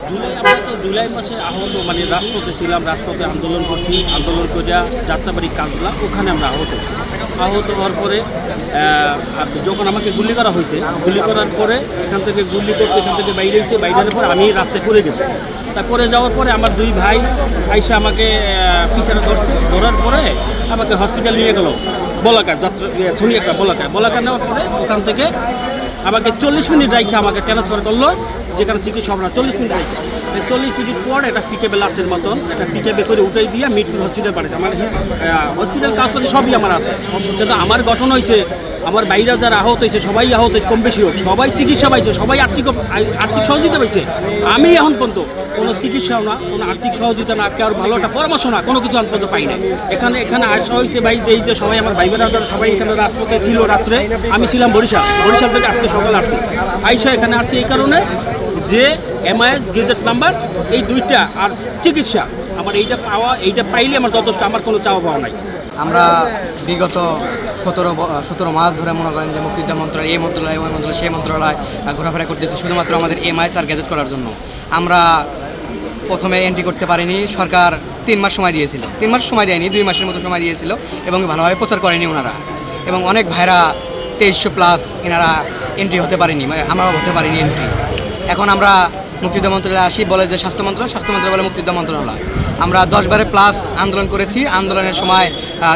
আমরা তো জুলাই মাসে আহত মানে রাজপথে ছিলাম, রাজপথে আন্দোলন করছি, আন্দোলন করে যাত্রাবাড়ি কাজলা ওখানে আমরা আহত হওয়ার পরে যখন আমাকে গুলি করা হয়েছে, গুলি করার পরে এখান থেকে গুলি করছে, এখান থেকে বাইরে এসে বাইরের পর আমি রাস্তায় পড়ে গেছি। তারপরে যাওয়ার পরে আমার দুই ভাই আইসা আমাকে পিছনে ধরার পরে আমাকে হসপিটাল নিয়ে গেল বলাকা ছড়ি একটা বলাকা নেওয়ার পরে ওখান থেকে আমাকে 40 মিনিট রাইখে আমাকে ট্রান্সফার করলো, যেখানে চিকিৎসা হবে না 40 মিনিট রাইখে। 40 মিনিট পর একটা পিকেবে লাশের মতন একটা পিকেবে করে উঠাই দিয়ে মিরপুর হসপিটাল পাঠিয়েছে। আমার হসপিটাল কাজপাতি সবই আমার আছে, কিন্তু আমার গঠন হয়েছে আমার বাইরে যারা আহত হয়েছে সবাই আহত হয়েছে, কম বেশি হোক সবাই চিকিৎসা পাইছে, সবাই আর্থিক সহযোগিতা পাইছে। আমি এখন পর্যন্ত কোনো চিকিৎসাও না, কোনো আর্থিক সহযোগিতা না, কেউ ভালো একটা পরামর্শ না, কোনো কিছু এখন পর্যন্ত পাই না। এখানে আসা হয়েছে ভাই এই যে সবাই আমার ভাই বোনেরা সবাই এখানে রাজপথে ছিল রাত্রে, আমি ছিলাম বরিশাল থেকে আজকে সকালে আসছি। আইসা এখানে আসছি এই কারণে যে MIS গেজেট নাম্বার এই দুইটা আর চিকিৎসা আমার এইটা পাইলে আমার যথেষ্ট, আমার কোনো চাওয়া পাওয়া নাই। আমরা বিগত 17 মাস ধরে মনে করেন যে মুক্তিযোদ্ধা মন্ত্রণালয় এই মন্ত্রণালয় ওই মন্ত্রণালয় সেই মন্ত্রণালয় ঘোরাফেরা করতেছি শুধুমাত্র আমাদের MIS আর গ্যাজেট করার জন্য। আমরা প্রথমে এন্ট্রি করতে পারিনি, সরকার 3 মাস সময় দিয়েছিল, 3 মাস সময় দেয়নি, 2 মাসের মতো সময় দিয়েছিল এবং ভালোভাবে প্রচার করেনি ওনারা। এবং অনেক ভাইরা 2300+ এনারা এন্ট্রি হতে পারেনি, আমরাও হতে পারিনি এন্ট্রি। এখন আমরা মুক্তিযোদ্ধা মন্ত্রণালয়ে আসি, বলে যে স্বাস্থ্য মন্ত্রণালয় বলে মুক্তিযোদ্ধা মন্ত্রণালয়। আমরা 10 বারে প্লাস আন্দোলন করেছি, আন্দোলনের সময়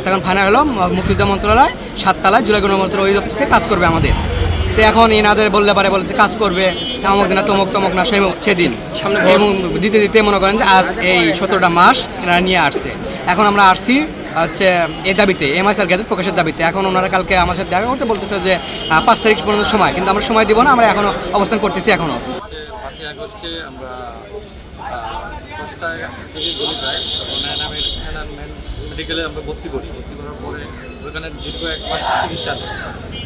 তখন ফাইনাল হলো মুক্তিযোদ্ধা মন্ত্রণালয় 7 তলায় জুলাই গণমন্ত্রণালয় ওই দপ্তর থেকে কাজ করবে আমাদের। তো এখন এনাদের বলেছে কাজ করবে অমুক দিন তমুক না সেদিন এবং দিতে মনে করেন যে আজ এই 17টা মাস এনারা নিয়ে আসছে। এখন আমরা আসছি হচ্ছে এই দাবিতে MIS আর গ্যাজেট প্রকাশের দাবিতে। এখন ওনারা কালকে আমার সাথে দেখা করতে বলতেছে যে 5 তারিখ পর্যন্ত সময়, কিন্তু আমরা সময় দিব না, আমরা এখনও অবস্থান করতেছি। এখনও 5ই আগস্টে আমরা 10টায় থেকে গলি যায় তখন মেডিকেলে আমরা ভর্তি করার পরে ওইখানে দীর্ঘ 1 মাস চিকিৎসা নেই।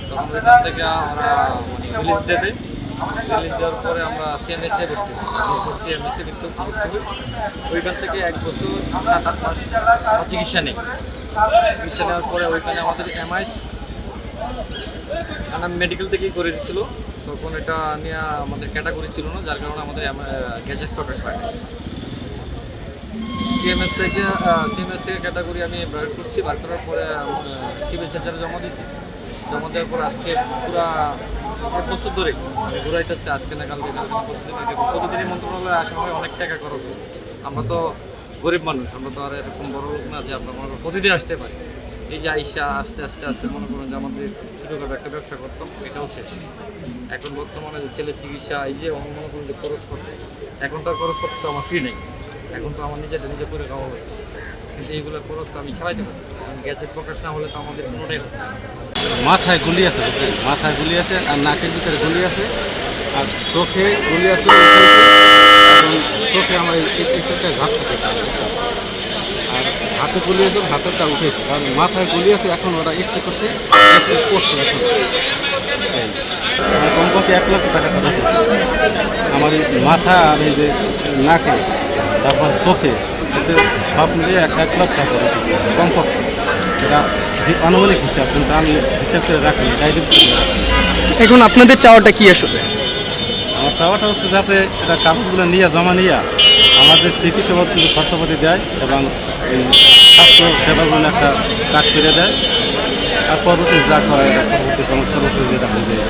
তখন ওইখান থেকে আমরা রিলিজ দেওয়ার পরে আমরা CMS-এ ভর্তি হই। ওইখান থেকে 1 বছর 7-8 মাস চিকিৎসা নেওয়ার পরে ওইখানে আমাদের MIS মেডিকেল থেকেই করে দিচ্ছিল। তখন এটা নিয়ে আমাদের ক্যাটাগরি ছিল না, যার কারণে আমাদের গ্যাজেট প্রকাশ হয় না। CMS থেকে ক্যাটাগরি আমি বার করছি, বার করার পরে সিভিল সার্জনে জমা দেওয়ার পর আজকে পুরা 1 বছর ধরে ঘুরাইতেছে। আজকে না কালকে প্রতিদিনই মন্ত্রণালয়ে আসা হয়, অনেক টাকা খরচ হচ্ছে। আমরা তো গরিব মানুষ, আমরা তো আর এরকম বড় লোক না যে আমরা মনে করি প্রতিদিন আসতে পারি। এই যে আইসা আস্তে মনে করেন যে আমাদের ছোটোখাটো একটা ব্যবসা করতাম, এটাও শেষ। এখন বর্তমানে যে ছেলে চিকিৎসা এই যে মনে করুন যে খরচপত্র, এখন তো আর খরচপত্র তো আমার ফ্রি নেই, এখন তো আমার নিজে করে খাওয়া হয়, কিন্তু এইগুলো খরচ তো আমি চালাইতে পারি। গ্যাজেট প্রকাশ না হলে তো আমাদের কোনোটাই হচ্ছে না। মাথায় গুলি আছে, বুঝলেন, মাথায় গুলি আছে আর নাকের ভিতরে গুলি আছে আর চোখে গুলি আছে। এবং চোখে আমার এই চোখে ঘাত আর হাতে গুলি আছে, হাতেরটা উঠেছে আর মাথায় গুলি আছে। এখন ওরা এক্সরে করছে এখন কমপক্ষে 1 লক্ষ টাকা খরচ আছে আমার এই মাথা আর এই যে নাকে, তারপর চোখে, এতে সব মিলিয়ে 1 লক্ষ টাকা খরচ আছে কমপক্ষে। এটা আনুমানিক হিসাব, কিন্তু আমি হিসাব করে রাখিনি, ডাইরেক্ট করে রাখি। এখন আপনাদের চাওয়াটা কি আসলে? আমার চাওয়াটা হচ্ছে যাতে এটা কাগজগুলো জমা নিয়ে আমাদের চিকিৎসা বাবদ কিছু খরচাপাতি দেয় এবং এই স্বাস্থ্য সেবার জন্য একটা কাজ করে দেয়। আর পরবর্তী যা করা এটা পরবর্তী সমস্যা যেটা হয়ে যায়।